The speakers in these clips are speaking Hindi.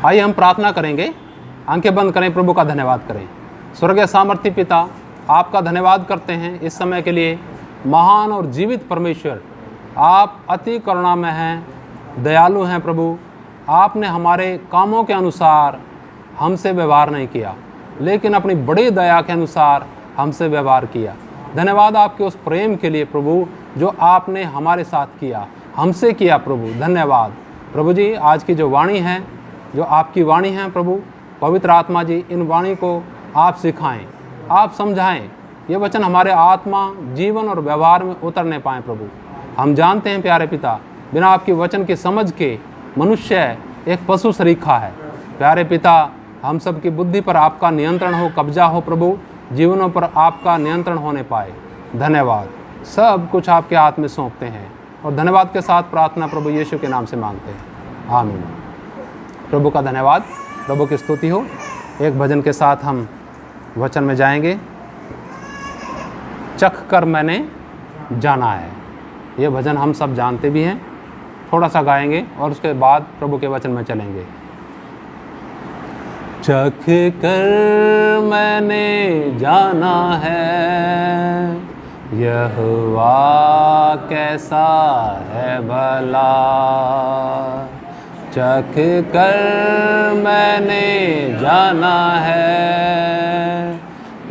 आइए हम प्रार्थना करेंगे, आंखें बंद करें, प्रभु का धन्यवाद करें। स्वर्गीय सामर्थी पिता, आपका धन्यवाद करते हैं इस समय के लिए। महान और जीवित परमेश्वर, आप अति करुणामय हैं, दयालु हैं प्रभु। आपने हमारे कामों के अनुसार हमसे व्यवहार नहीं किया, लेकिन अपनी बड़ी दया के अनुसार हमसे व्यवहार किया। धन्यवाद आपके उस प्रेम के लिए प्रभु, जो आपने हमारे साथ किया, हमसे किया प्रभु। धन्यवाद प्रभु जी। आज की जो वाणी है, जो आपकी वाणी है प्रभु, पवित्र आत्मा जी, इन वाणी को आप सिखाएं, आप समझाएं, ये वचन हमारे आत्मा, जीवन और व्यवहार में उतरने पाएँ प्रभु। हम जानते हैं प्यारे पिता, बिना आपके वचन की समझ के मनुष्य एक पशु सरीखा है। प्यारे पिता, हम सब की बुद्धि पर आपका नियंत्रण हो, कब्जा हो प्रभु, जीवनों पर आपका नियंत्रण होने पाए। धन्यवाद, सब कुछ आपके हाथ में सौंपते हैं और धन्यवाद के साथ प्रार्थना प्रभु यीशु के नाम से मांगते हैं, आमीन। प्रभु का धन्यवाद, प्रभु की स्तुति हो। एक भजन के साथ हम वचन में जाएंगे। चख कर मैंने जाना है, ये भजन हम सब जानते भी हैं, थोड़ा सा गाएंगे और उसके बाद प्रभु के वचन में चलेंगे। चख कर मैंने जाना है, यहोवा कैसा है भला। चख कर मैंने जाना है,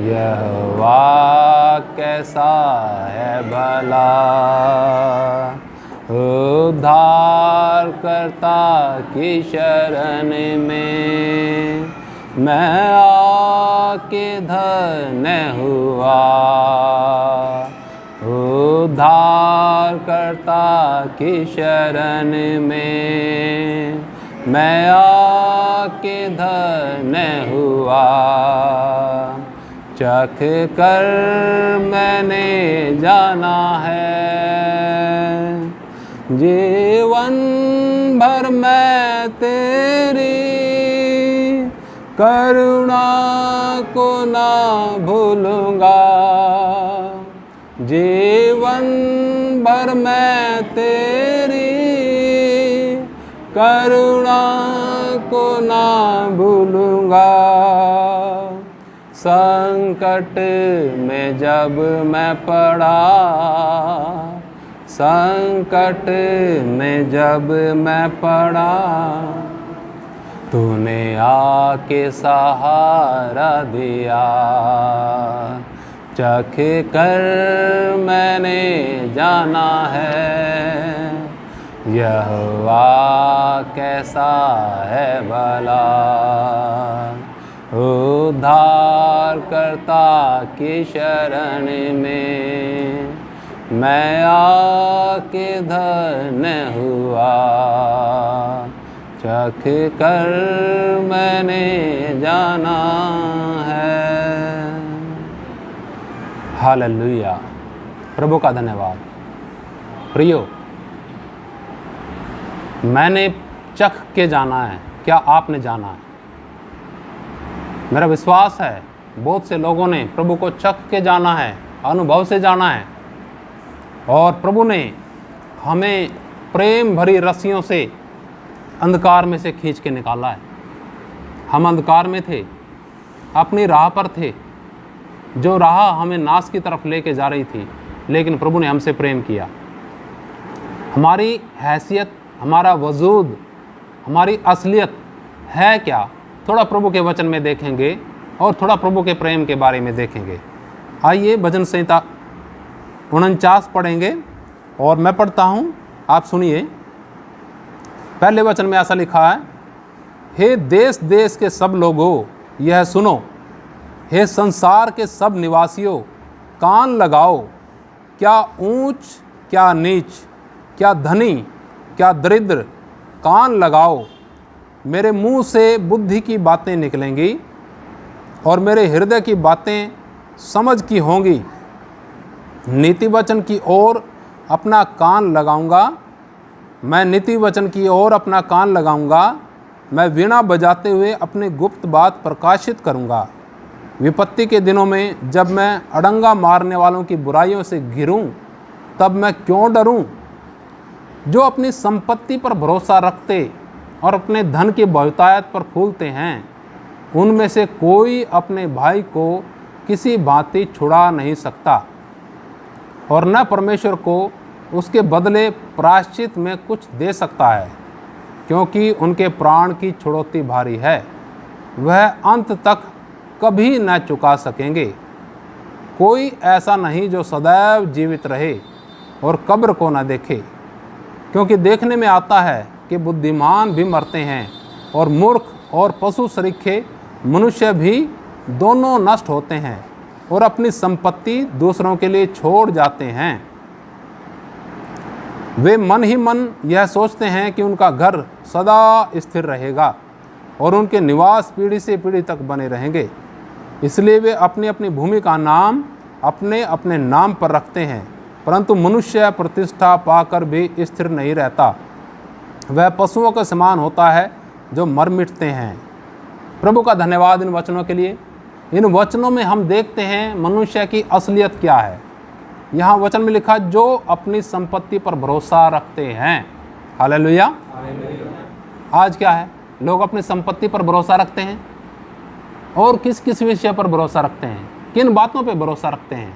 यहोवा कैसा है भला। उद्धार करता की शरण में मैं आके धन्य हुआ। उद्धार करता की शरण में मैं आके धन्य हुआ। चख कर मैंने जाना है, जीवन भर मैं तेरी करुणा को ना भूलूंगा। जीवन भर मैं तेरी करुणा को ना भूलूंगा। संकट में जब मैं पड़ा, संकट में जब मैं पड़ा, तूने आके सहारा दिया। चख कर मैंने जाना है, यहोवा कैसा है भला। उद्धार करता की शरण में मैं आके धन्य हुआ। चख कर मैंने जाना है। हालेलुया, प्रभु का धन्यवाद। प्रियो, मैंने चख के जाना है, क्या आपने जाना है? मेरा विश्वास है बहुत से लोगों ने प्रभु को चख के जाना है, अनुभव से जाना है, और प्रभु ने हमें प्रेम भरी रस्सियों से अंधकार में से खींच के निकाला है। हम अंधकार में थे, अपनी राह पर थे, जो राह हमें नाश की तरफ लेके जा रही थी, लेकिन प्रभु ने हमसे प्रेम किया। हमारी हैसियत, हमारा वजूद, हमारी असलियत है क्या, थोड़ा प्रभु के वचन में देखेंगे और थोड़ा प्रभु के प्रेम के बारे में देखेंगे। आइए भजन संहिता 49 पढ़ेंगे और मैं पढ़ता हूँ, आप सुनिए। पहले वचन में ऐसा लिखा है, हे देश देश के सब लोगों यह सुनो, हे संसार के सब निवासियों कान लगाओ। क्या ऊंच क्या नीच, क्या धनी क्या दरिद्र, कान लगाओ। मेरे मुंह से बुद्धि की बातें निकलेंगी और मेरे हृदय की बातें समझ की होंगी। नीति वचन की ओर अपना कान लगाऊंगा, मैं नीति वचन की ओर अपना कान लगाऊंगा। मैं वीणा बजाते हुए अपनी गुप्त बात प्रकाशित करूंगा। विपत्ति के दिनों में जब मैं अड़ंगा मारने वालों की बुराइयों से घिरूं, तब मैं क्यों डरूं? जो अपनी संपत्ति पर भरोसा रखते और अपने धन की बहुतायत पर फूलते हैं, उनमें से कोई अपने भाई को किसी भांति छुड़ा नहीं सकता और न परमेश्वर को उसके बदले प्रायश्चित में कुछ दे सकता है, क्योंकि उनके प्राण की छुड़ौती भारी है, वह अंत तक कभी न चुका सकेंगे। कोई ऐसा नहीं जो सदैव जीवित रहे और कब्र को न देखे, क्योंकि देखने में आता है कि बुद्धिमान भी मरते हैं और मूर्ख और पशु सरीखे मनुष्य भी दोनों नष्ट होते हैं और अपनी संपत्ति दूसरों के लिए छोड़ जाते हैं। वे मन ही मन यह सोचते हैं कि उनका घर सदा स्थिर रहेगा और उनके निवास पीढ़ी से पीढ़ी तक बने रहेंगे, इसलिए वे अपनी अपनी भूमि का नाम अपने अपने नाम पर रखते हैं। परंतु मनुष्य प्रतिष्ठा पाकर भी स्थिर नहीं रहता, वह पशुओं के समान होता है जो मर मिटते हैं। प्रभु का धन्यवाद इन वचनों के लिए। इन वचनों में हम देखते हैं मनुष्य की असलियत क्या है। यहाँ वचन में लिखा, जो अपनी संपत्ति पर भरोसा रखते हैं। हालेलुया। आज क्या है, लोग अपनी संपत्ति पर भरोसा रखते हैं और किस किस विषय पर भरोसा रखते हैं, किन बातों पे भरोसा रखते हैं।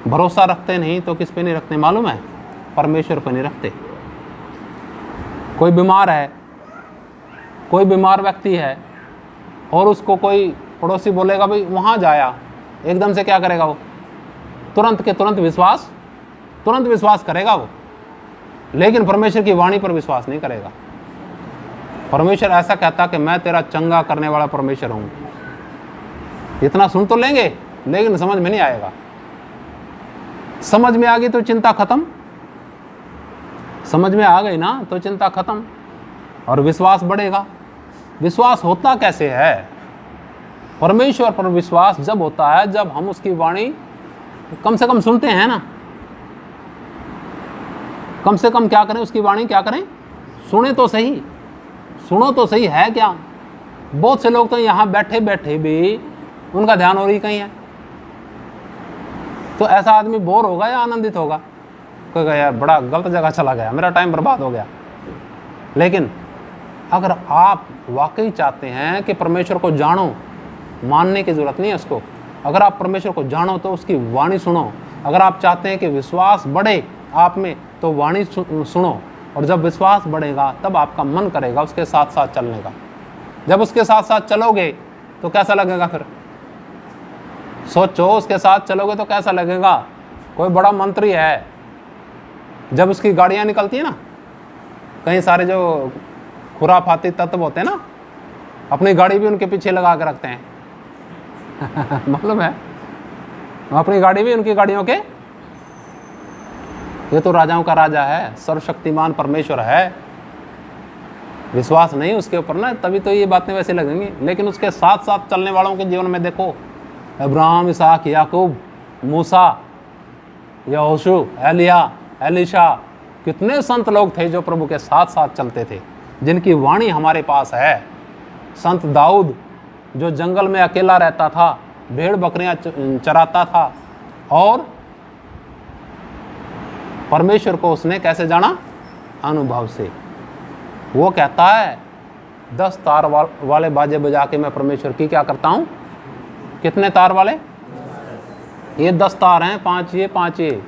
भरोसा रखते नहीं तो किस पे नहीं रखते मालूम है? परमेश्वर पे नहीं रखते। कोई बीमार है, कोई बीमार व्यक्ति है और उसको कोई पड़ोसी बोलेगा भाई वहाँ जाया, एकदम से क्या करेगा वो? तुरंत के तुरंत विश्वास करेगा वो, लेकिन परमेश्वर की वाणी पर विश्वास नहीं करेगा। परमेश्वर ऐसा कहता कि मैं तेरा चंगा करने वाला परमेश्वर हूँ। इतना सुन तो लेंगे लेकिन समझ में नहीं आएगा। समझ में आ गई तो चिंता खत्म, समझ में आ गई ना तो चिंता खत्म और विश्वास बढ़ेगा। विश्वास होता कैसे है? परमेश्वर पर विश्वास जब होता है जब हम उसकी वाणी कम से कम सुनते हैं ना। कम से कम क्या करें, उसकी वाणी क्या करें? सुने तो सही, सुनो तो सही है क्या। बहुत से लोग तो यहाँ बैठे बैठे भी उनका ध्यान और ही कहीं है। तो ऐसा आदमी बोर होगा या आनंदित होगा? कहेगा यार बड़ा गलत जगह चला गया, मेरा टाइम बर्बाद हो गया। लेकिन अगर आप वाकई चाहते हैं कि परमेश्वर को जानो, मानने की जरूरत नहीं है उसको। अगर आप परमेश्वर को जानो तो उसकी वाणी सुनो। अगर आप चाहते हैं कि विश्वास बढ़े आप में तो वाणी सुनो, और जब विश्वास बढ़ेगा तब आपका मन करेगा उसके साथ साथ चलने का। जब उसके साथ साथ चलोगे तो कैसा लगेगा? फिर सोचो, उसके साथ चलोगे तो कैसा लगेगा? कोई बड़ा मंत्री है, जब उसकी गाड़ियां निकलती है ना, कई सारे जो खुराफाती तत्व होते हैं ना, अपनी गाड़ी भी उनके पीछे लगा के रखते हैं मालूम है? अपनी गाड़ी भी उनकी गाड़ियों के। ये तो राजाओं का राजा है, सर्वशक्तिमान परमेश्वर है। विश्वास नहीं उसके ऊपर ना, तभी तो ये बातें वैसे लगेंगी। लेकिन उसके साथ साथ चलने वालों के जीवन में देखो, अब्राहम, इसहाक, याकूब, मूसा, यहोशू, एलिया, एलीशा, कितने संत लोग थे जो प्रभु के साथ साथ चलते थे, जिनकी वाणी हमारे पास है। संत दाऊद जो जंगल में अकेला रहता था, भेड़ बकरियां चराता था, और परमेश्वर को उसने कैसे जाना? अनुभव से। वो कहता है 10 तार वाले बाजे बजा के मैं परमेश्वर की क्या करता हूँ। कितने तार वाले? ये 10 तार हैं, 5 ये 5 ये,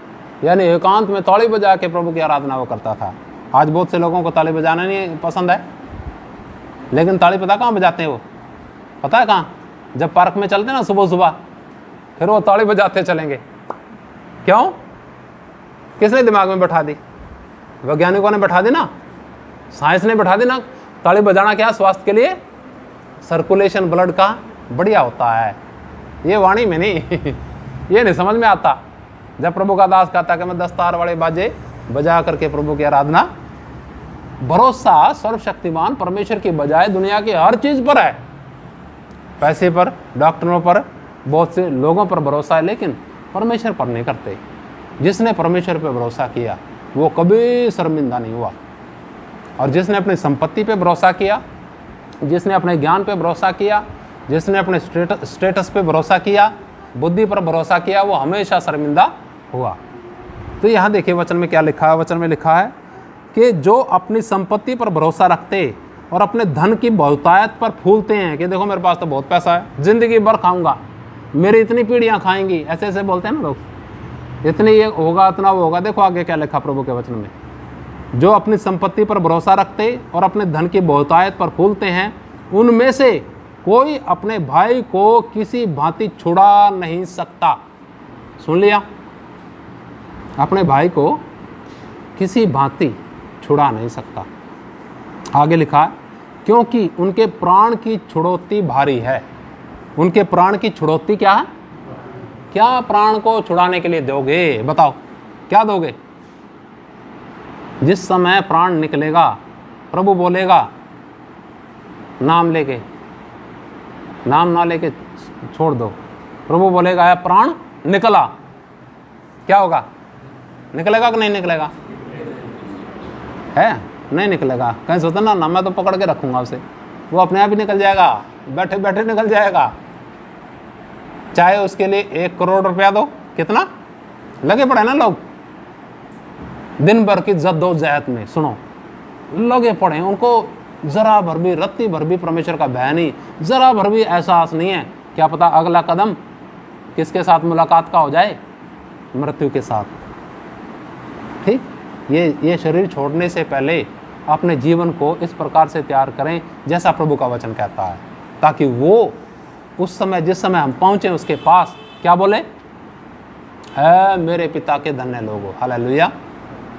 यानी एकांत में ताली बजा के प्रभु की आराधना वो करता था। आज बहुत से लोगों को ताली बजाना नहीं पसंद है, लेकिन ताली पता कहाँ बजाते हैं वो? पता है कहाँ? जब पार्क में चलते ना सुबह सुबह, फिर वो ताली बजाते चलेंगे। क्यों? किसने दिमाग में बैठा दी? वैज्ञानिकों ने बैठा दी ना, साइंस ने बैठा दी ना। ताली बजाना क्या स्वास्थ्य के लिए? सर्कुलेशन ब्लड का बढ़िया होता है। ये वाणी में नहीं ये नहीं समझ में आता। जब प्रभु का दास कहता कि मैं 10 तार वाले बाजे बजा करके प्रभु की आराधना, भरोसा सर्वशक्तिमान परमेश्वर की बजाय दुनिया की हर चीज पर है। पैसे पर, डॉक्टरों पर, बहुत से लोगों पर भरोसा है, लेकिन परमेश्वर पर नहीं करते। जिसने परमेश्वर पर भरोसा किया वो कभी शर्मिंदा नहीं हुआ, और जिसने अपनी संपत्ति पे भरोसा किया, जिसने अपने ज्ञान पे भरोसा किया, जिसने अपने स्टेटस पे भरोसा किया, बुद्धि पर भरोसा किया, वो हमेशा शर्मिंदा हुआ। तो यहाँ देखिए वचन में क्या लिखा है। वचन में लिखा है कि जो अपनी संपत्ति पर भरोसा रखते और अपने धन की बहुतायत पर फूलते हैं कि देखो मेरे पास तो बहुत पैसा है, जिंदगी भर खाऊंगा, मेरी इतनी पीढ़ियां खाएंगी, ऐसे ऐसे बोलते हैं ना लोग, इतनी ये होगा इतना वो होगा। देखो आगे क्या लिखा प्रभु के वचन में, जो अपनी संपत्ति पर भरोसा रखते और अपने धन की बहुतायत पर फूलते हैं, उनमें से कोई अपने भाई को किसी भांति छुड़ा नहीं सकता। सुन लिया, अपने भाई को किसी भांति छुड़ा नहीं सकता। आगे लिखा है, क्योंकि उनके प्राण की छुड़ौती भारी है। उनके प्राण की छुड़ौती क्या है? क्या प्राण को छुड़ाने के लिए दोगे? बताओ क्या दोगे? जिस समय प्राण निकलेगा, प्रभु बोलेगा नाम लेके, नाम ना लेके छोड़ दो, प्रभु बोलेगा है प्राण निकला, क्या होगा? निकलेगा कि नहीं निकलेगा? है नहीं निकलेगा। कहीं सोचते ना मैं तो पकड़ के रखूंगा उसे, वो अपने आप ही निकल जाएगा, बैठे बैठे निकल जाएगा। चाहे उसके लिए 1 करोड़ रुपया दो, कितना लगे पड़े ना लोग, दिन भर की जद्दोजहद में, सुनो लगे पड़े, उनको जरा भर भी, रत्ती भर भी परमेश्वर का भय नहीं, जरा भर भी एहसास नहीं है। क्या पता अगला कदम किसके साथ मुलाकात का हो जाए? मृत्यु के साथ। ठीक, ये शरीर छोड़ने से पहले अपने जीवन को इस प्रकार से तैयार करें जैसा प्रभु का वचन कहता है, ताकि वो उस समय, जिस समय हम पहुंचे उसके पास, क्या बोले? है मेरे पिता के धन्य लोगो, हालेलुया।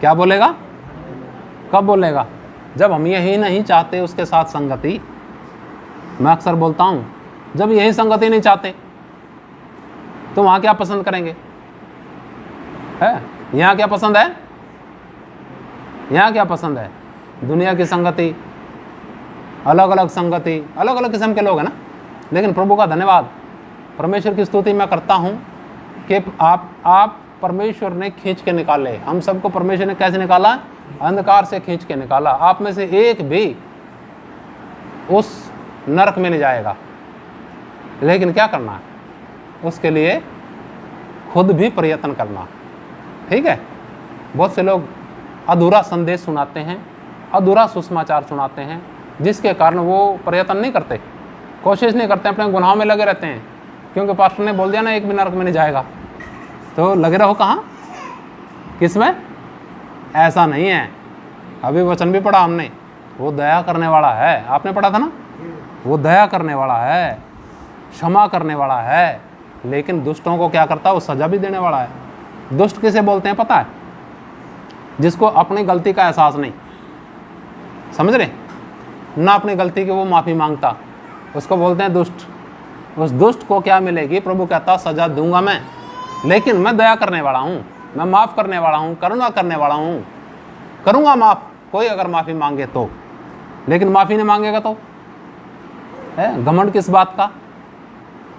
क्या बोलेगा? कब बोलेगा? जब हम यही नहीं चाहते उसके साथ संगति। मैं अक्सर बोलता हूं, जब यही संगति नहीं चाहते तो वहां क्या पसंद करेंगे? है यहां क्या पसंद है? यहां क्या पसंद है? दुनिया की संगति, अलग अलग संगति, अलग अलग किस्म के लोग हैं ना। लेकिन प्रभु का धन्यवाद, परमेश्वर की स्तुति मैं करता हूं कि आप परमेश्वर ने खींच के निकाले। हम सबको परमेश्वर ने कैसे निकाला? अंधकार से खींच के निकाला। आप में से एक भी उस नरक में नहीं जाएगा। लेकिन क्या करना है? उसके लिए खुद भी प्रयत्न करना। ठीक है, बहुत से लोग अधूरा संदेश सुनाते हैं, अधूरा सुसमाचार सुनाते हैं, जिसके कारण वो प्रयत्न नहीं करते, कोशिश नहीं करते, अपने गुनाहों में लगे रहते हैं। क्योंकि पास्टर ने बोल दिया ना एक भी नरक में नहीं जाएगा, तो लगे रहो कहाँ? किस में? ऐसा नहीं है। अभी वचन भी पढ़ा हमने, वो दया करने वाला है। आपने पढ़ा था ना, वो दया करने वाला है, क्षमा करने वाला है, लेकिन दुष्टों को क्या करता है? वो सजा भी देने वाला है। दुष्ट किसे बोलते हैं पता है? जिसको अपनी गलती का एहसास नहीं, समझ रहे ना, अपनी गलती की वो माफ़ी मांगता, उसको बोलते हैं दुष्ट। उस दुष्ट को क्या मिलेगी? प्रभु कहता सजा दूंगा मैं, लेकिन मैं दया करने वाला हूँ, मैं माफ़ करने वाला हूँ, करुणा करने वाला हूँ, करूँगा माफ़ कोई अगर माफ़ी मांगे तो। लेकिन माफ़ी नहीं मांगेगा तो है घमंड किस बात का?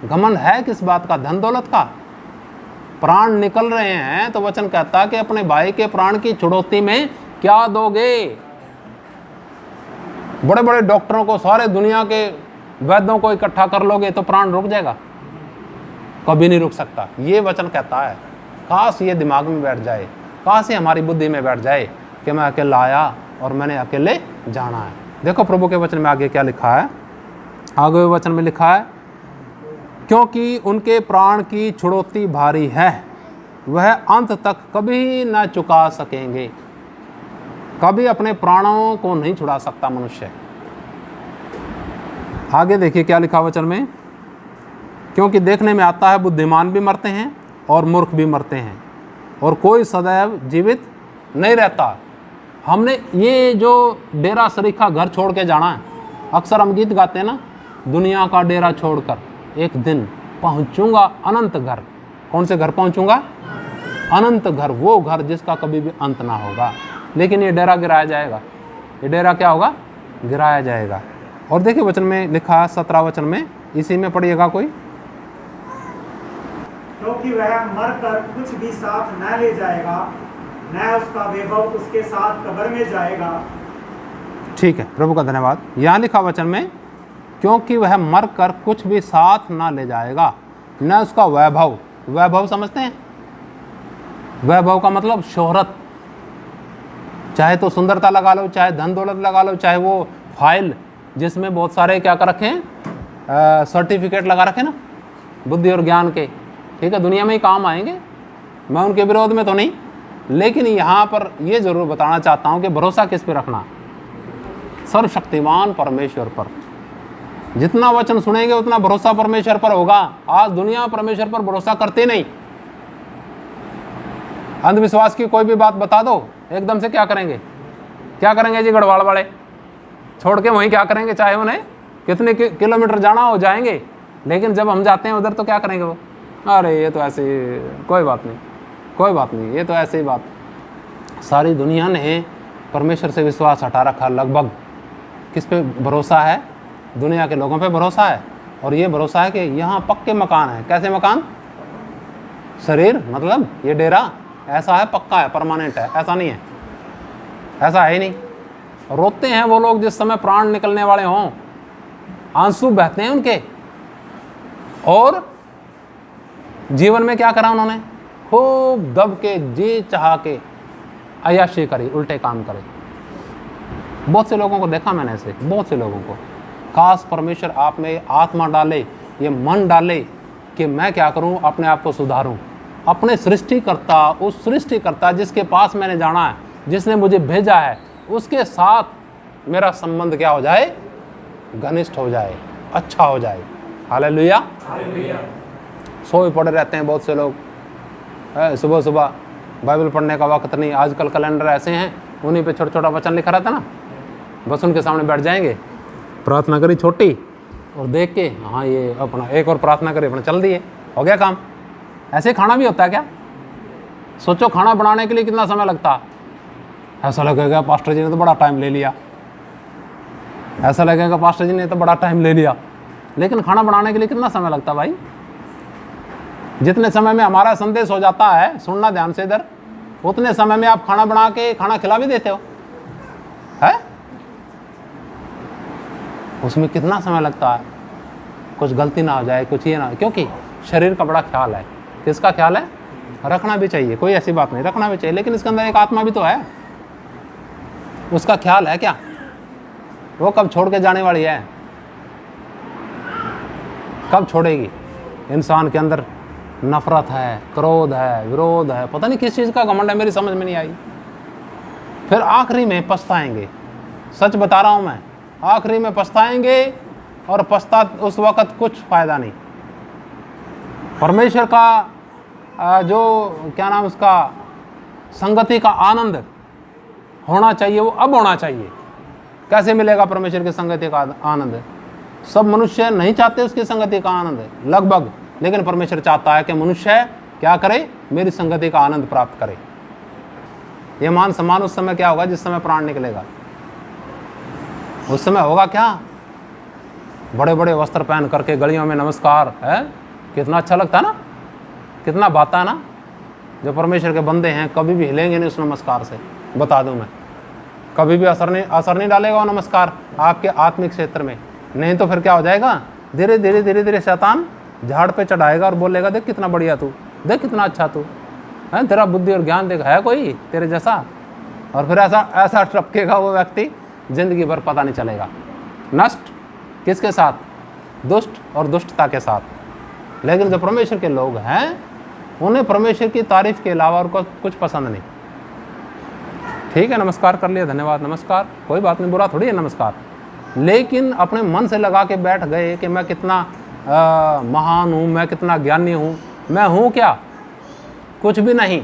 घमंड है किस बात का? धन दौलत का। प्राण निकल रहे हैं तो वचन कहता कि अपने भाई के प्राण की छुड़ौती में क्या दोगे? बड़े बड़े डॉक्टरों को, सारे दुनिया के वैद्यों को इकट्ठा कर लोगे तो प्राण रुक जाएगा? कभी नहीं रुक सकता। ये वचन कहता है। काश ये दिमाग में बैठ जाए, काश ये हमारी बुद्धि में बैठ जाए कि मैं अकेला आया और मैंने अकेले जाना है। देखो प्रभु के वचन में आगे क्या लिखा है। आगे वचन में लिखा है, क्योंकि उनके प्राण की छुड़ौती भारी है, वह अंत तक कभी न चुका सकेंगे। कभी अपने प्राणों को नहीं छुड़ा सकता मनुष्य। आगे देखिए क्या लिखा वचन में, क्योंकि देखने में आता है बुद्धिमान भी मरते हैं और मूर्ख भी मरते हैं, और कोई सदैव जीवित नहीं रहता। हमने ये जो डेरा सरीखा घर छोड़ के जाना है, अक्सर हम गीत गाते हैं ना, दुनिया का डेरा छोड़कर एक दिन पहुंचूंगा अनंत घर। कौन से घर पहुंचूंगा? अनंत घर, वो घर जिसका कभी भी अंत ना होगा। लेकिन ये डेरा गिराया जाएगा। ये डेरा क्या होगा? गिराया जाएगा। और देखिए वचन में लिखा 17 वचन में, इसी में पढ़िएगा कोई, क्योंकि वह मरकर कुछ भी साथ न ले जाएगा, न उसका वैभव उसके साथ कब्र में जाएगा। ठीक है, प्रभु का धन्यवाद। यहाँ लिखा वचन में, क्योंकि वह मरकर कुछ भी साथ ना ले जाएगा, न उसका वैभव। वैभव समझते हैं? वैभव का मतलब शोहरत। चाहे तो सुंदरता लगा लो, चाहे धन दौलत लगा लो, चाहे वो फाइल जिसमें बहुत सारे क्या कर रखे हैं, सर्टिफिकेट लगा रखे ना बुद्धि और ज्ञान के, ठीक है, दुनिया में ही काम आएंगे, मैं उनके विरोध में तो नहीं, लेकिन यहाँ पर ये जरूर बताना चाहता हूँ कि भरोसा किस पे रखना, सर्वशक्तिमान परमेश्वर पर। जितना वचन सुनेंगे उतना भरोसा परमेश्वर पर होगा। आज दुनिया परमेश्वर पर भरोसा करते नहीं, अंधविश्वास की कोई भी बात बता दो एकदम से क्या करेंगे जी, गढ़वाल वाले छोड़ के वहीं क्या करेंगे, चाहे उन्हें कितने किलोमीटर जाना हो जाएंगे, लेकिन जब हम जाते हैं उधर तो क्या करेंगे वो, अरे ये तो ऐसे, कोई बात नहीं, ये तो ऐसे ही बात। सारी दुनिया ने परमेश्वर से विश्वास हटा रखा, लगभग किस पे भरोसा है, दुनिया के लोगों पे भरोसा है, और ये भरोसा है कि यहाँ पक्के मकान है। कैसे मकान, शरीर मतलब ये डेरा ऐसा है, पक्का है, परमानेंट है, ऐसा नहीं है, ऐसा है ही नहीं। रोते हैं वो लोग जिस समय प्राण निकलने वाले हों, आंसू बहते हैं उनके, और जीवन में क्या करा उन्होंने, खूब दब के जी चाह के अय्याशी करी, उल्टे काम करे। बहुत से लोगों को देखा मैंने ऐसे, बहुत से लोगों को। काश परमेश्वर आप में आत्मा डाले, ये मन डाले कि मैं क्या करूं, अपने आप को सुधारूं, अपने सृष्टिकर्ता, उस सृष्टिकर्ता जिसके पास मैंने जाना है, जिसने मुझे भेजा है, उसके साथ मेरा संबंध क्या हो जाए, घनिष्ठ हो जाए, अच्छा हो जाए। हालेलुया। सोए पड़े रहते हैं बहुत से लोग, सुबह सुबह बाइबल पढ़ने का वक्त नहीं। आजकल कैलेंडर ऐसे हैं, उन्हीं पे छोटा छोटा वचन लिखा रहता ना, बस उनके सामने बैठ जाएंगे, प्रार्थना करी छोटी, और देख के हाँ ये अपना एक और प्रार्थना करी, अपना चल दिए, हो गया काम। ऐसे खाना भी होता है क्या? सोचो खाना बनाने के लिए कितना समय लगता। ऐसा लगेगा पास्टर जी ने तो बड़ा टाइम ले लिया, ऐसा लगेगा पास्टर जी ने तो बड़ा टाइम ले लिया, लेकिन खाना बनाने के लिए कितना समय लगता भाई? जितने समय में हमारा संदेश हो जाता है, सुनना ध्यान से इधर, उतने समय में आप खाना बना के खाना खिला भी देते हो, है? उसमें कितना समय लगता है, कुछ गलती ना हो जाए, कुछ ये ना, क्योंकि शरीर का बड़ा ख्याल है। किसका ख्याल है? रखना भी चाहिए, कोई ऐसी बात नहीं, रखना भी चाहिए, लेकिन इसके अंदर एक आत्मा भी तो है, उसका ख्याल है क्या? वो कब छोड़ के जाने वाली है, कब छोड़ेगी? इंसान के अंदर नफरत है, क्रोध है, विरोध है, पता नहीं किस चीज़ का घमंड है, मेरी समझ में नहीं आई। फिर आखिरी में पछताएंगे, सच बता रहा हूं मैं, आखिरी में पछताएंगे, और पछता उस वक्त कुछ फायदा नहीं। परमेश्वर का जो क्या नाम उसका, संगति का आनंद होना चाहिए, वो अब होना चाहिए। कैसे मिलेगा परमेश्वर की संगति का आनंद? सब मनुष्य नहीं चाहते उसकी संगति का आनंद लगभग, लेकिन परमेश्वर चाहता है कि मनुष्य क्या करे, मेरी संगति का आनंद प्राप्त करे। ये मान सम्मान उस समय क्या होगा जिस समय प्राण निकलेगा? उस समय होगा क्या? बड़े बड़े वस्त्र पहन करके गलियों में नमस्कार, है कितना अच्छा लगता है ना, कितना भाता है ना। जो परमेश्वर के बंदे हैं कभी भी हिलेंगे नहीं उस नमस्कार से, बता दूं मैं, कभी भी असर नहीं डालेगा वो नमस्कार आपके आत्मिक क्षेत्र में। नहीं तो फिर क्या हो जाएगा, धीरे धीरे धीरे धीरे शैतान झाड़ पे चढ़ाएगा और बोलेगा देख कितना बढ़िया तू, देख कितना अच्छा तू है, तेरा बुद्धि और ज्ञान देख, है कोई तेरे जैसा? और फिर ऐसा टपकेगा वो व्यक्ति, जिंदगी भर पता नहीं चलेगा। नष्ट किसके साथ? दुष्ट और दुष्टता के साथ। लेकिन जो परमेश्वर के लोग हैं उन्हें परमेश्वर की तारीफ के अलावा और कुछ पसंद नहीं। ठीक है, नमस्कार कर लिया, धन्यवाद, नमस्कार, कोई बात नहीं, बुरा थोड़ी है नमस्कार, लेकिन अपने मन से लगा के बैठ गए कि मैं कितना महान हूँ, मैं कितना ज्ञानी हूँ। मैं हूँ क्या? कुछ भी नहीं।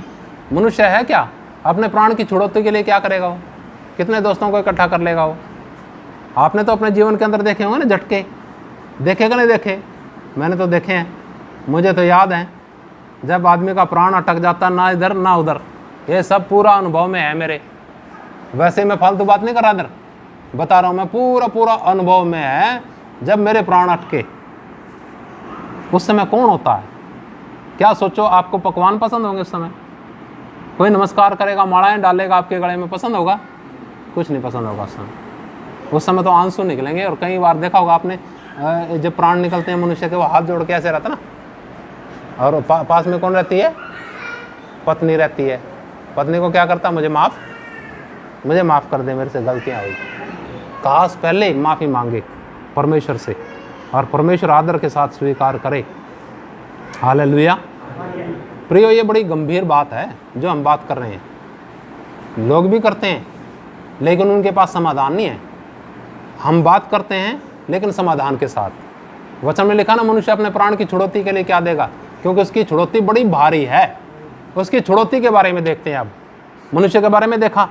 मनुष्य है क्या? अपने प्राण की छुड़ौती के लिए क्या करेगा वो? कितने दोस्तों को इकट्ठा कर लेगा वो? आपने तो अपने जीवन के अंदर देखे होंगे ना झटके, देखे कि नहीं देखे? मैंने तो देखे हैं, मुझे तो याद है जब आदमी का प्राण अटक जाता, ना इधर ना उधर, ये सब पूरा अनुभव में है मेरे। वैसे मैं फालतू बात नहीं कर रहा, इधर बता रहा हूँ मैं, पूरा अनुभव में है। जब मेरे प्राण अटके उस समय कौन होता है? क्या सोचो, आपको पकवान पसंद होंगे उस समय? कोई नमस्कार करेगा, मालाएं डालेगा आपके गले में, पसंद होगा? कुछ नहीं पसंद होगा उस समय तो आंसू निकलेंगे। और कई बार देखा होगा आपने, जब प्राण निकलते हैं मनुष्य के, वो हाथ जोड़ के ऐसे रहता ना, और पास में कौन रहती है? पत्नी रहती है। पत्नी को क्या करता? मुझे माफ़ कर दे, मेरे से गलतियाँ हुई। उसका पहले माफ़ी मांगे परमेश्वर से और परमेश्वर आदर के साथ स्वीकार करे। हालेलुया। प्रियो, ये बड़ी गंभीर बात है जो हम बात कर रहे हैं। लोग भी करते हैं लेकिन उनके पास समाधान नहीं है। हम बात करते हैं लेकिन समाधान के साथ। वचन में लिखा ना, मनुष्य अपने प्राण की छुड़ौती के लिए क्या देगा, क्योंकि उसकी छुड़ौती बड़ी भारी है। उसकी छुड़ौती के बारे में देखते हैं। अब मनुष्य के बारे में देखा,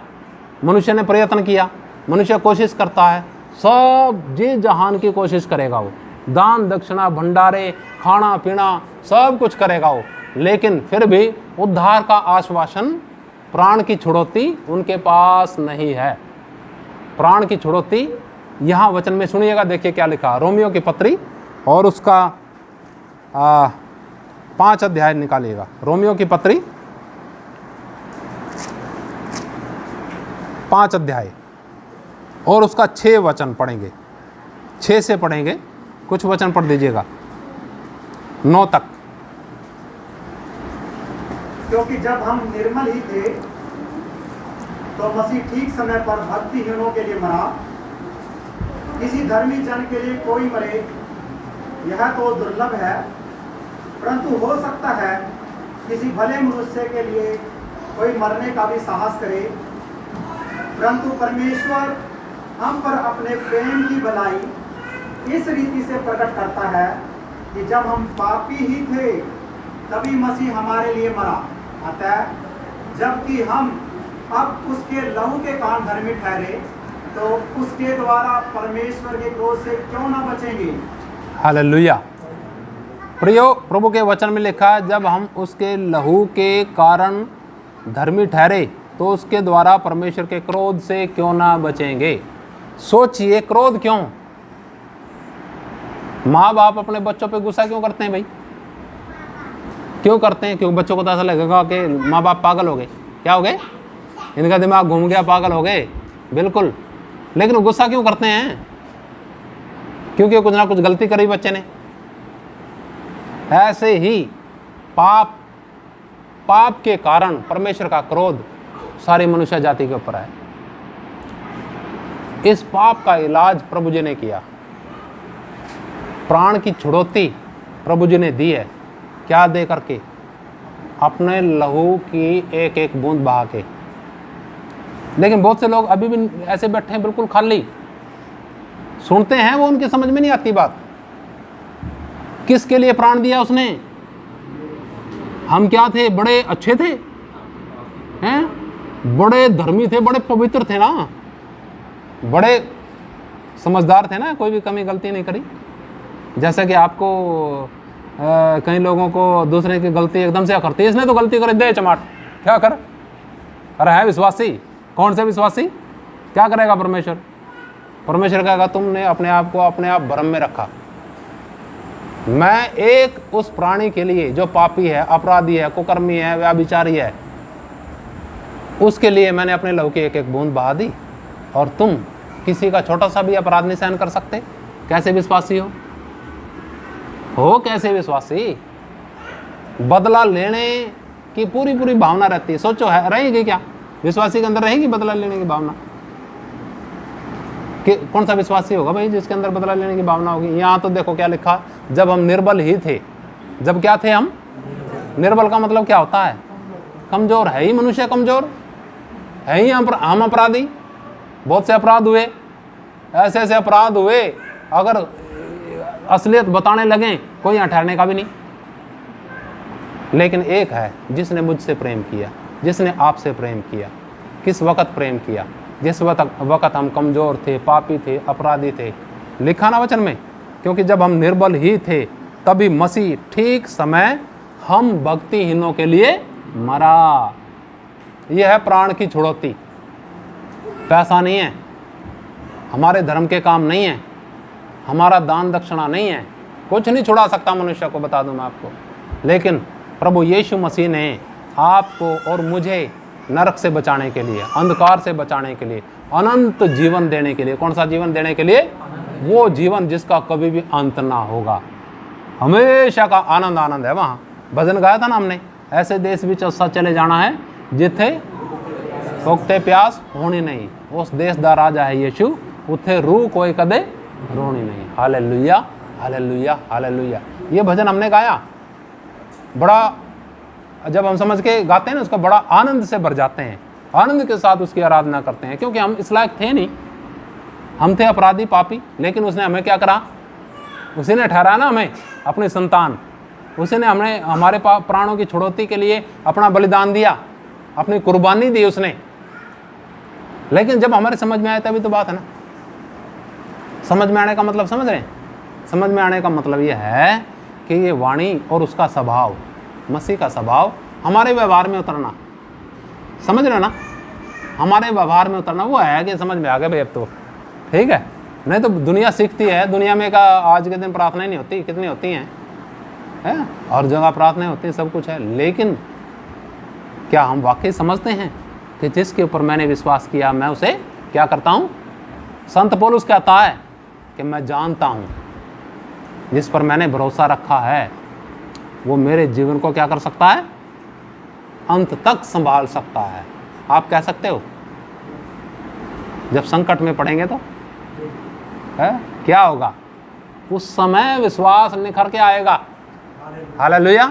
मनुष्य ने प्रयत्न किया, मनुष्य कोशिश करता है, सब जी जहान की कोशिश करेगा वो, दान दक्षिणा भंडारे खाना पीना सब कुछ करेगा वो, लेकिन फिर भी उद्धार का आश्वासन, प्राण की छुड़ौती उनके पास नहीं है। प्राण की छुड़ौती यहाँ वचन में सुनिएगा, देखिए क्या लिखा, रोमियो की पत्री और उसका 5 अध्याय निकालिएगा। रोमियो की पत्री 5 अध्याय और उसका 6 वचन पढ़ेंगे, 6 से पढ़ेंगे, कुछ वचन पढ़ दीजिएगा 9 तक। क्योंकि जब हम निर्मल ही थे तो मसीह ठीक समय पर भक्तिहीनों के लिए मरा। किसी धर्मी जन के लिए कोई मरे यह तो दुर्लभ है, परंतु हो सकता है किसी भले मनुष्य के लिए कोई मरने का भी साहस करे। परंतु परमेश्वर हम पर अपने प्रेम की भलाई इस रीति से प्रकट करता है कि जब हम पापी ही थे तभी मसीह हमारे लिए मरा। अतः जबकि हम अब उसके लहू के कारण धर्मी ठहरे तो उसके द्वारा परमेश्वर के क्रोध से क्यों ना बचेंगे। हालेलुया। प्रियो, प्रभु के वचन में लिखा है, जब हम उसके लहू के कारण धर्मी ठहरे तो उसके द्वारा परमेश्वर के क्रोध से क्यों ना बचेंगे। सोचिए, क्रोध क्यों? माँ बाप अपने बच्चों पे गुस्सा क्यों करते हैं भाई? क्यों करते हैं? क्योंकि बच्चों को तो ऐसा लगेगा कि माँ बाप पागल हो गए। क्या हो गए? इनका दिमाग घूम गया, पागल हो गए। बिल्कुल। लेकिन गुस्सा क्यों करते हैं? क्योंकि कुछ ना कुछ गलती करी बच्चे ने। ऐसे ही पाप के कारण परमेश्वर का क्रोध सारी मनुष्य जाति के ऊपर है। इस पाप का इलाज प्रभु जी ने किया। प्राण की छुड़ौती प्रभु जी ने दी है। क्या दे करके? अपने लहू की एक एक बूंद बहा के। लेकिन बहुत से लोग अभी भी ऐसे बैठे हैं, बिल्कुल खाली सुनते हैं, वो उनकी समझ में नहीं आती बात। किसके लिए प्राण दिया उसने? हम क्या थे? बड़े अच्छे थे हैं, बड़े धर्मी थे, बड़े पवित्र थे ना, बड़े समझदार थे ना, कोई भी कमी गलती नहीं करी। जैसा कि आपको कई लोगों को दूसरे की गलती एकदम से करती है, इसने तो गलती कर दे चमाट, क्या कर? अरे है विश्वासी। कौन से विश्वासी? क्या करेगा परमेश्वर? परमेश्वर कहेगा तुमने अपने आप को अपने आप भ्रम में रखा। मैं एक उस प्राणी के लिए जो पापी है, अपराधी है, कुकर्मी है, व्यभिचारी है, उसके लिए मैंने अपने लहू की एक एक बूंद बहा दी, और तुम किसी का छोटा सा भी अपराध नहीं सहन कर सकते। कैसे विश्वासी हो कैसे विश्वासी? बदला लेने की पूरी भावना रहती है। सोचो, है रहेगी क्या विश्वासी के अंदर? रहेगी बदला लेने की भावना? कि कौन सा विश्वासी होगा भाई जिसके अंदर बदला लेने की भावना होगी? यहाँ तो देखो क्या लिखा, जब हम निर्बल ही थे। जब क्या थे हम? निर्बल का मतलब क्या होता है? कमजोर। है ही मनुष्य कमजोर, है ही हम अपराधी। बहुत से अपराध हुए, ऐसे ऐसे अपराध हुए, अगर असलियत बताने लगे कोई यहाँ ठहरने का भी नहीं। लेकिन एक है जिसने मुझसे प्रेम किया, जिसने आपसे प्रेम किया। किस वक़्त प्रेम किया? जिस वक़्त हम कमज़ोर थे, पापी थे, अपराधी थे। लिखा ना वचन में, क्योंकि जब हम निर्बल ही थे तभी मसीह ठीक समय हम भक्तिहीनों के लिए मरा। यह है प्राण की छुड़ौती। पैसा नहीं है, हमारे धर्म के काम नहीं है, हमारा दान दक्षिणा नहीं है, कुछ नहीं छुड़ा सकता मनुष्य को, बता दूं मैं आपको। लेकिन प्रभु यीशु मसीह ने आपको और मुझे नरक से बचाने के लिए, अंधकार से बचाने के लिए, अनंत जीवन देने के लिए। कौन सा जीवन देने के लिए? वो जीवन जिसका कभी भी अंत ना होगा, हमेशा का आनंद है। वहाँ भजन गाया था ना हमने, ऐसे देश विच असा चले जाना है जिथे भुखते प्यास होनी नहीं। उस देश दा राजा है यीशु उथे रूह कोई कदे रोनी नहीं। Hallelujah, hallelujah, hallelujah. ये भजन हमने गाया, बड़ा जब हम समझ के गाते हैं ना उसका बड़ा आनंद से भर जाते हैं, आनंद के साथ उसकी आराधना करते हैं, क्योंकि हम इस लायक थे नहीं, हम थे अपराधी पापी, लेकिन उसने हमें क्या करा, उसी ने ठहराया ना हमें अपनी संतान, उसी ने हमें हमारे प्राणों की छुड़ौती के लिए अपना बलिदान दिया, अपनी कुर्बानी दी उसने। लेकिन जब हमारे समझ में आया तभी तो बात है ना। समझ में आने का मतलब समझ रहे हैं? समझ में आने का मतलब यह है कि ये वाणी और उसका स्वभाव, मसीह का स्वभाव हमारे व्यवहार में उतरना, समझ रहे हो ना, हमारे व्यवहार में उतरना, वो है कि समझ में आ गया भाई अब तो ठीक है। नहीं तो दुनिया सीखती है, दुनिया में का आज के दिन प्रार्थनाएं नहीं होती, कितनी होती हैं है? और जगह प्रार्थनाएं होती हैं, सब कुछ है, लेकिन क्या हम वाकई समझते हैं कि जिसके ऊपर मैंने विश्वास किया मैं उसे क्या करता हूँ? संत पौलुस कहता है कि मैं जानता हूँ जिस पर मैंने भरोसा रखा है वो मेरे जीवन को क्या कर सकता है? अंत तक संभाल सकता है। आप कह सकते हो? जब संकट में पड़ेंगे तो है क्या होगा? उस समय विश्वास निखर के आएगा। हालेलुया,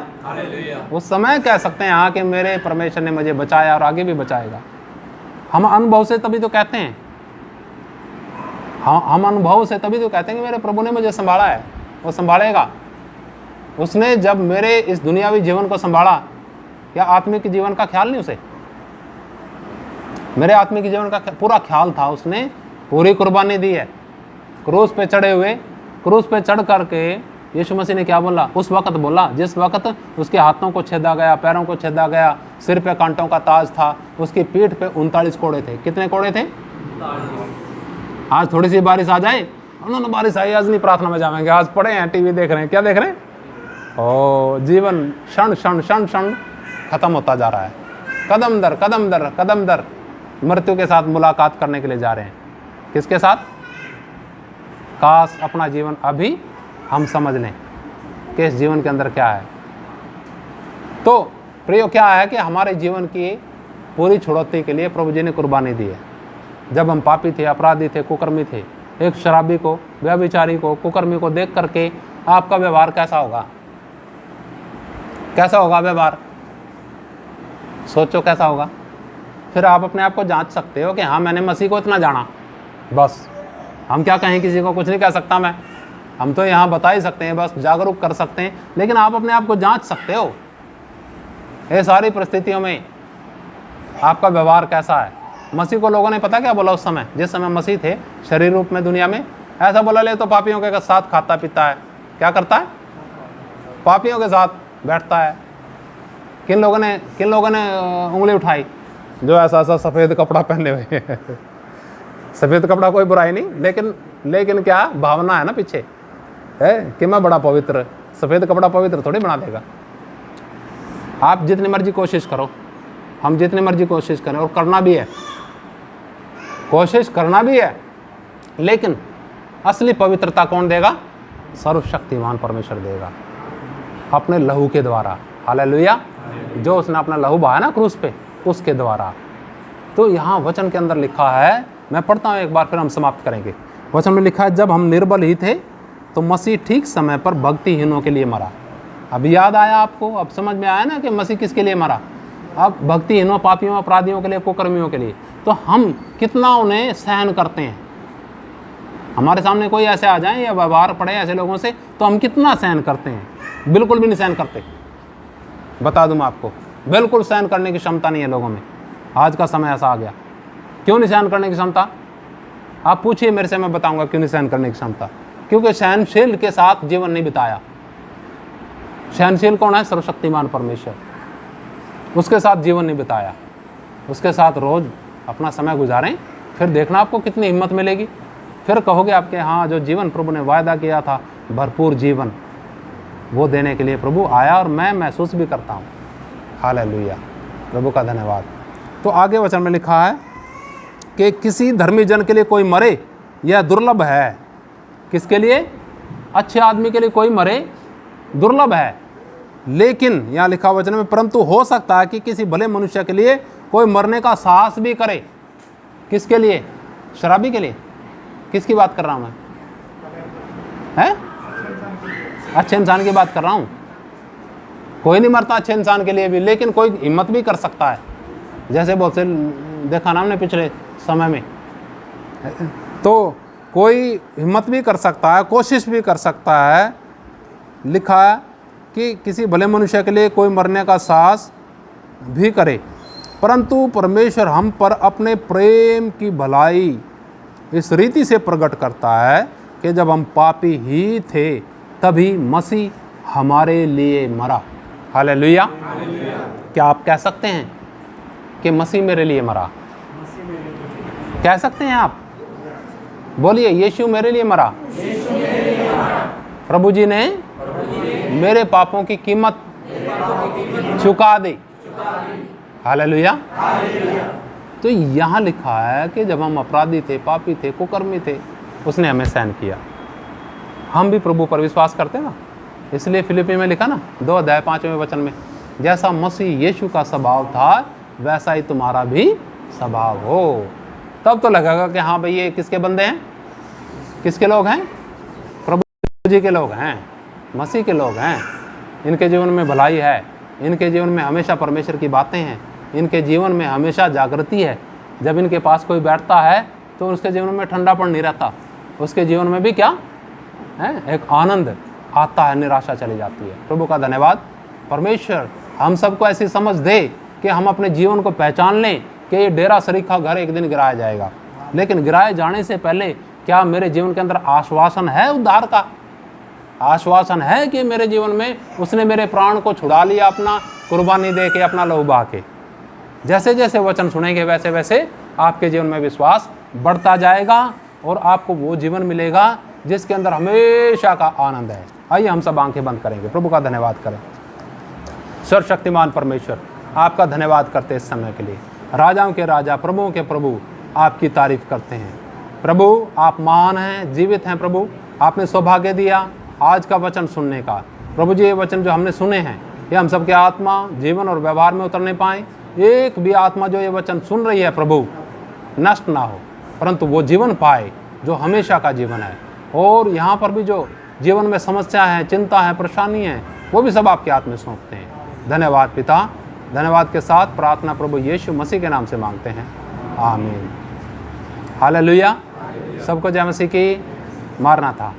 उस समय कह सकते हैं हाँ कि मेरे परमेश्वर ने मुझे बचाया और आगे भी बचाएगा। हम अनुभव से तभी तो कहते हैं, हम अनुभव से तभी तो कहते हैं कि मेरे प्रभु ने मुझे संभाला है, वो संभालेगा। उसने जब मेरे इस दुनियावी जीवन को संभाला, या आत्मिक जीवन का ख्याल नहीं उसे? मेरे आत्मिक जीवन का पूरा ख्याल था, उसने पूरी कुर्बानी दी है। क्रूस पे चढ़े हुए, क्रूस पे चढ़ करके यीशु मसीह ने क्या बोला? उस वक्त बोला जिस वक्त उसके हाथों को छेदा गया, पैरों को छेदा गया, सिर पे कांटों का ताज था, उसकी पीठ पे 39 कोड़े थे। कितने कोड़े थे? आज थोड़ी सी बारिश आ जाए, उन्होंने बारिश आई, आज नहीं प्रार्थना में जाएंगे, आज पढ़े हैं, टीवी देख रहे हैं, क्या देख रहे हैं? ओ जीवन क्षण क्षण क्षण क्षण खत्म होता जा रहा है, कदम दर कदम दर कदम दर मृत्यु के साथ मुलाकात करने के लिए जा रहे हैं। किसके साथ? काश अपना जीवन अभी हम समझ लें कि इस जीवन के अंदर क्या है। तो प्रियो क्या है कि हमारे जीवन की पूरी छुड़ौती के लिए प्रभु जी ने कुर्बानी दी है। जब हम पापी थे, अपराधी थे, कुकर्मी थे, एक शराबी को, व्यभिचारी को, कुकर्मी को देख करके आपका व्यवहार कैसा होगा? कैसा होगा व्यवहार? सोचो कैसा होगा। फिर आप अपने आप को जांच सकते हो कि हाँ मैंने मसीह को इतना जाना, बस। हम क्या कहें, किसी को कुछ नहीं कह सकता मैं, हम तो यहाँ बता ही सकते हैं, बस जागरूक कर सकते हैं, लेकिन आप अपने आप को जांच सकते हो ये सारी परिस्थितियों में आपका व्यवहार कैसा है। मसीह को लोगों ने पता क्या बोला उस समय, जिस समय मसीह थे शरीर रूप में दुनिया में? ऐसा बोला, ले तो पापियों के साथ खाता पीता है। क्या करता है? पापियों के साथ बैठता है। किन लोगों ने उंगली उठाई? जो ऐसा ऐसा सफ़ेद कपड़ा पहने हुए सफ़ेद कपड़ा कोई बुराई नहीं, लेकिन क्या भावना है ना पीछे, है कि मैं बड़ा पवित्र। सफ़ेद कपड़ा पवित्र थोड़ी बना देगा। आप जितनी मर्जी कोशिश करो, हम जितनी मर्जी कोशिश करें, और करना भी है, कोशिश करना भी है, लेकिन असली पवित्रता कौन देगा? सर्वशक्तिमान परमेश्वर देगा, अपने लहू के द्वारा। हालेलुया, जो उसने अपना लहू बहाया ना क्रूस पे, उसके द्वारा। तो यहाँ वचन के अंदर लिखा है, मैं पढ़ता हूँ एक बार फिर हम समाप्त करेंगे। वचन में लिखा है, जब हम निर्बल ही थे तो मसीह ठीक समय पर भक्तिहीनों के लिए मरा। अब याद आया आपको? अब समझ में आया ना कि मसीह किसके लिए मरा? अब भक्तिहीनों, पापियों, अपराधियों के लिए, कुकर्मियों के लिए। तो हम कितना उन्हें सहन करते हैं। हमारे सामने कोई ऐसे आ जाए या व्यवहार पड़े ऐसे लोगों से, तो हम कितना सहन करते हैं? बिल्कुल भी नहीं सहन करते। बता दूं मैं आपको, बिल्कुल सहन करने की क्षमता नहीं है लोगों में। आज का समय ऐसा आ गया। क्यों नहीं सहन करने की क्षमता? आप पूछिए मेरे से, मैं बताऊंगा क्यों नहीं सहन करने की क्षमता। क्योंकि सहनशील के साथ जीवन नहीं बिताया। सहनशील कौन है? सर्वशक्तिमान परमेश्वर। उसके साथ जीवन नहीं बिताया, उसके साथ रोज अपना समय गुजारें, फिर देखना आपको कितनी हिम्मत मिलेगी। फिर कहोगे आपके हाँ, जो जीवन प्रभु ने वायदा किया था, भरपूर जीवन, वो देने के लिए प्रभु आया, और मैं महसूस भी करता हूँ। हालेलुया, प्रभु का धन्यवाद। तो आगे वचन में लिखा है कि किसी धर्मी जन के लिए कोई मरे यह दुर्लभ है। किसके लिए? अच्छे आदमी के लिए कोई मरे दुर्लभ है, लेकिन यहाँ लिखा वचन में, परंतु हो सकता है कि किसी भले मनुष्य के लिए कोई मरने का साहस भी करे। किसके लिए? शराबी के लिए? किसकी बात कर रहा हूँ मैं? हैं? अच्छे इंसान की बात कर रहा हूँ। कोई नहीं मरता अच्छे इंसान के लिए भी, लेकिन कोई हिम्मत भी कर सकता है। जैसे बहुत से देखा ना हमने पिछले समय में, तो कोई हिम्मत भी कर सकता है, कोशिश भी कर सकता है। लिखा है कि किसी भले मनुष्य के लिए कोई मरने का साहस भी करे, परंतु परमेश्वर हम पर अपने प्रेम की भलाई इस रीति से प्रकट करता है कि जब हम पापी ही थे तभी मसीह हमारे लिए मरा। हालेलुया। क्या आप कह सकते हैं कि मसीह मेरे लिए मरा? कह सकते हैं आप? बोलिए, यीशु मेरे लिए मरा। प्रभु जी ने मेरे पापों की कीमत चुका दी। हालेलुया। तो यहाँ लिखा है कि जब हम अपराधी थे, पापी थे, कुकर्मी थे, उसने हमें सहन किया। हम भी प्रभु पर विश्वास करते हैं ना, इसलिए फिलिपी में लिखा ना 2 अध्याय 5वें वचन में, जैसा मसीह यीशु का स्वभाव था वैसा ही तुम्हारा भी स्वभाव हो। तब तो लगेगा कि हाँ भाई ये किसके बंदे हैं, किसके लोग हैं? प्रभु जी के लोग हैं, मसीह के लोग हैं। इनके जीवन में भलाई है, इनके जीवन में हमेशा परमेश्वर की बातें हैं, इनके जीवन में हमेशा जागृति है। जब इनके पास कोई बैठता है तो उसके जीवन में ठंडापन नहीं रहता, उसके जीवन में भी क्या है, एक आनंद आता है, निराशा चली जाती है। प्रभु का धन्यवाद। परमेश्वर हम सबको ऐसी समझ दे कि हम अपने जीवन को पहचान लें कि ये डेरा सरीखा घर एक दिन गिराया जाएगा, लेकिन गिराए जाने से पहले क्या मेरे जीवन के अंदर आश्वासन है उद्धार का? आश्वासन है कि मेरे जीवन में उसने मेरे प्राण को छुड़ा लिया, अपना कुर्बानी दे के, अपना लहू बहा के। जैसे जैसे वचन सुनेंगे वैसे वैसे आपके जीवन में विश्वास बढ़ता जाएगा और आपको वो जीवन मिलेगा जिसके अंदर हमेशा का आनंद है। आइए हम सब आंखें बंद करेंगे, प्रभु का धन्यवाद करें। सर्वशक्तिमान परमेश्वर, आपका धन्यवाद करते इस समय के लिए। राजाओं के राजा, प्रभुओं के प्रभु, आपकी तारीफ करते हैं। प्रभु आप महान हैं, जीवित हैं। प्रभु आपने सौभाग्य दिया आज का वचन सुनने का। प्रभु जी ये वचन जो हमने सुने हैं ये हम सबके आत्मा, जीवन और व्यवहार में उतरने पाए। एक भी आत्मा जो ये वचन सुन रही है प्रभु नष्ट ना हो, परंतु वो जीवन पाए जो हमेशा का जीवन है। और यहाँ पर भी जो जीवन में समस्या है, चिंता है, परेशानी है, वो भी सब आपके हाथ में सौंपते हैं। धन्यवाद पिता। धन्यवाद के साथ प्रार्थना प्रभु यीशु मसीह के नाम से मांगते हैं, आमीन। हालेलुया। सबको जय मसीह की। मारना था।